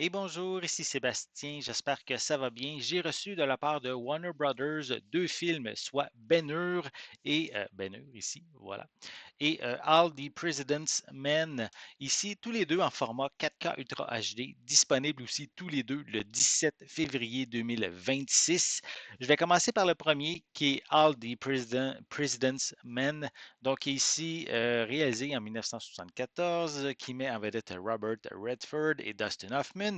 Et bonjour, ici Sébastien, j'espère que ça va bien. J'ai reçu de la part de Warner Brothers deux films, soit Ben-Hur et Ben-Hur ici, voilà, et All the President's Men, ici, tous les deux en format 4K Ultra HD, disponibles aussi tous les deux le 17 février 2026. Je vais commencer par le premier qui est All the President's Men, donc ici réalisé en 1974, qui met en vedette Robert Redford et Dustin Hoffman.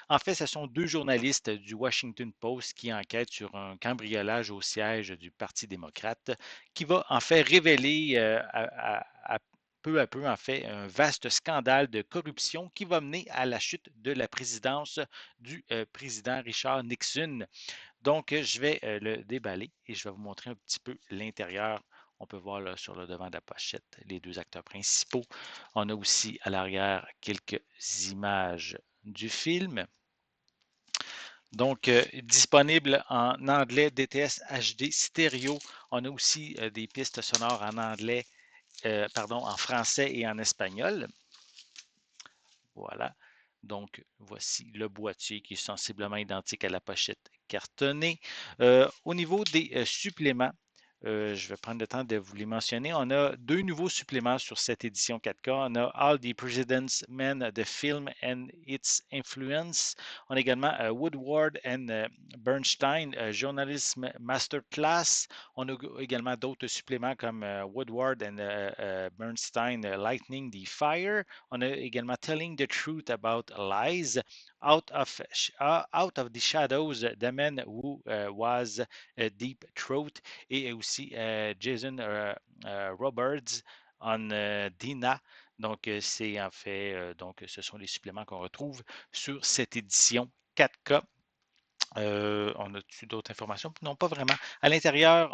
En fait, ce sont deux journalistes du Washington Post qui enquêtent sur un cambriolage au siège du Parti démocrate qui va en fait révéler peu à peu, en fait, un vaste scandale de corruption qui va mener à la chute de la présidence du président Richard Nixon. Donc, je vais le déballer et je vais vous montrer un petit peu l'intérieur. On peut voir là, sur le devant de la pochette les deux acteurs principaux. On a aussi à l'arrière quelques images du film. Donc, disponible en anglais DTS HD stéréo. On a aussi des pistes sonores en anglais, pardon, en français et en espagnol. Voilà. Donc, voici le boîtier qui est sensiblement identique à la pochette cartonnée. Au niveau des suppléments, je vais prendre le temps de vous les mentionner. On a deux nouveaux suppléments sur cette édition 4K. On a All the President's Men, The Film and Its Influence. On a également Woodward and Bernstein, Journalism Masterclass. On a également d'autres suppléments comme Woodward and Bernstein, Lightning the Fire. On a également Telling the Truth About Lies, Out of the Shadows, The Man Who Was a Deep Throat, et aussi Jason Roberts on Dina. Donc, c'est en fait, donc, ce sont les suppléments qu'on retrouve sur cette édition 4K. On a-tu d'autres informations? Non, pas vraiment. À l'intérieur,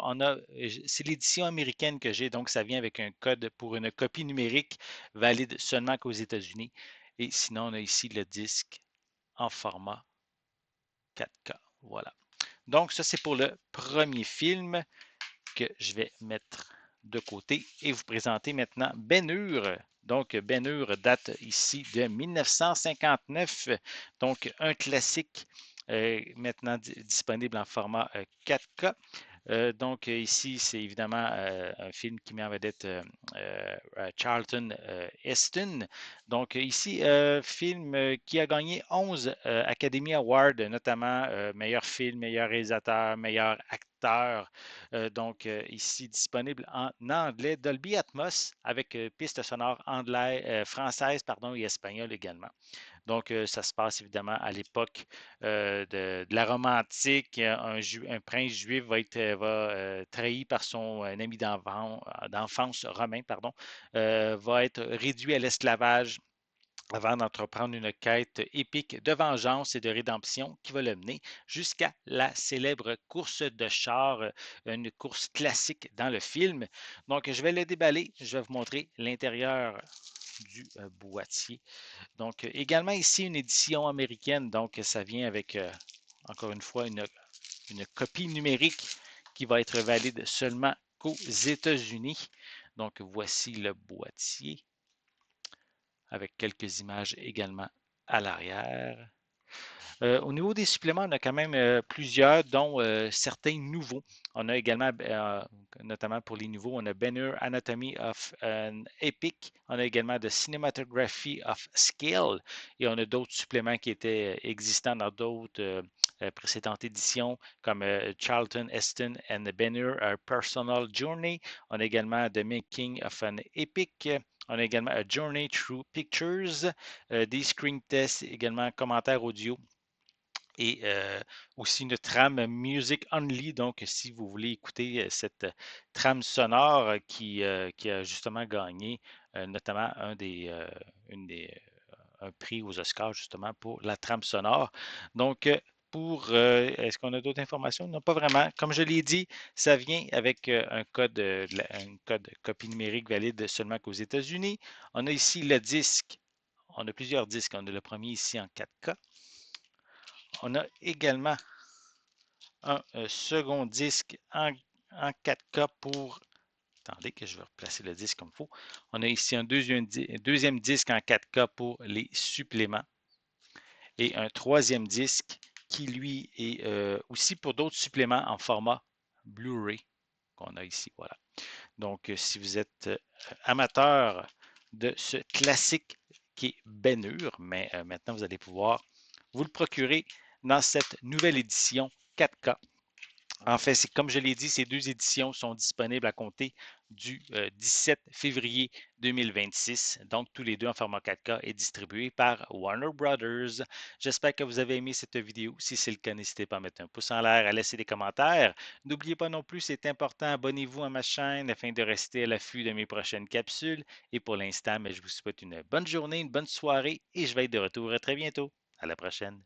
c'est l'édition américaine que j'ai, donc ça vient avec un code pour une copie numérique valide seulement qu'aux États-Unis. Et sinon, on a ici le disque en format 4K. Voilà. Donc, ça, c'est pour le premier film que je vais mettre de côté et vous présenter maintenant Ben-Hur. Donc, Ben-Hur date ici de 1959, donc un classique maintenant disponible en format 4K. Donc, ici, c'est évidemment un film qui met en vedette Charlton Heston. Donc, ici, film qui a gagné 11 Academy Awards, notamment meilleur film, meilleur réalisateur, meilleur acteur. Donc, ici, disponible en anglais, Dolby Atmos, avec pistes sonores françaises pardon, et espagnoles également. Donc, ça se passe évidemment à l'époque de la Rome antique. Un prince juif va trahi par son ami d'enfance romain, pardon, va être réduit à l'esclavage avant d'entreprendre une quête épique de vengeance et de rédemption qui va le mener jusqu'à la célèbre course de chars, une course classique dans le film. Donc, je vais le déballer, je vais vous montrer l'intérieur du boîtier. Donc, également ici, une édition américaine. Donc, ça vient avec, encore une fois, une copie numérique qui va être valide seulement qu'aux États-Unis. Donc, voici le boîtier avec quelques images également à l'arrière. Au niveau des suppléments, on a quand même plusieurs, dont certains nouveaux. On a également, notamment pour les nouveaux, on a Ben-Hur Anatomy of an Epic. On a également The Cinematography of Scale. Et on a d'autres suppléments qui étaient existants dans d'autres précédentes éditions, comme Charlton Heston and Ben-Hur A Personal Journey. On a également The Making of an Epic. On a également A Journey Through Pictures, des screen tests, également commentaires audio et aussi une trame Music Only. Donc, si vous voulez écouter cette trame sonore qui a justement gagné notamment un prix aux Oscars justement pour la trame sonore. Donc, est-ce qu'on a d'autres informations? Non, pas vraiment. Comme je l'ai dit, ça vient avec un code copie numérique valide seulement qu'aux États-Unis. On a ici le disque. On a plusieurs disques. On a le premier ici en 4K. On a également un second disque en 4K pour... Attendez que je vais replacer le disque comme il faut. On a ici un deuxième disque en 4K pour les suppléments. et un troisième disque qui, lui, est aussi pour d'autres suppléments en format Blu-ray qu'on a ici. Voilà. Donc, si vous êtes amateur de ce classique qui est Ben Hur, mais maintenant vous allez pouvoir vous le procurer dans cette nouvelle édition 4K. En fait, comme je l'ai dit, ces deux éditions sont disponibles à compter du 17 février 2026. Donc, tous les deux en format 4K et distribués par Warner Brothers. J'espère que vous avez aimé cette vidéo. Si c'est le cas, n'hésitez pas à mettre un pouce en l'air, à laisser des commentaires. N'oubliez pas non plus, c'est important, abonnez-vous à ma chaîne afin de rester à l'affût de mes prochaines capsules. Et pour l'instant, je vous souhaite une bonne journée, une bonne soirée et je vais être de retour très bientôt. À la prochaine.